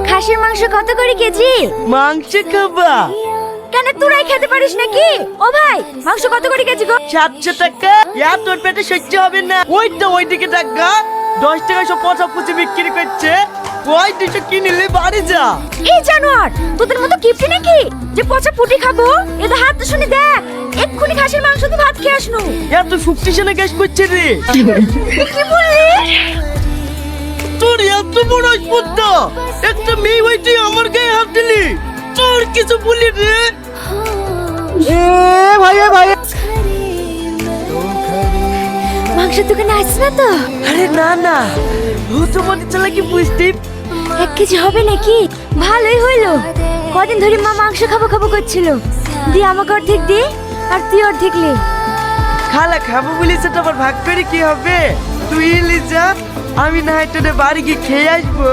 খাসির মাংস কত করে কেজি? মাংস খাবা? কেন তোরাই খেতে পারিস নাকি? ও ভাই, মাংস কত করে কেজি গো? 700 টাকা। তোর পেটে সহ্য হবে না। ওইদিকে টাকা 10 টাকা সব পচা পুচি বিক্রি করছে। ওই 200 কিনলে বাড়ি যা। এই জানোয়ার, তোদের মতো কিপটে নাকি যে পচা ফুটি খাবো? এদের হাত তো শুনে দেখ, এক্ষুনি খাসির মাংস দিয়ে ভাত খেয়ে আসনু। এত শক্তিশালী গ্যাস করছে রে। কি বললি? তোর এত বড় স্পর্ধা, একটা মেয়ে হইতে আমার গায়ে হাত দিলি। তোর কিছু বলি রে। ভাই মাংসের দোকানে আসছ না তো? আরে না, ও তো মনে চলা কি বুঝতে। 1 কেজি হবে নাকি? ভালোই হইলো। কদিন ধরে মা মাংস খাবো করছিল। দি আমাকে অর্ধেক দে, আর তুই অর্ধেক লে। খালা খাবো বলি সেটা আবার ভাগ করে কি হবে? তুই এলি যা, আমি না হয় তোদের বাড়ি গিয়ে খেয়ে আসবো।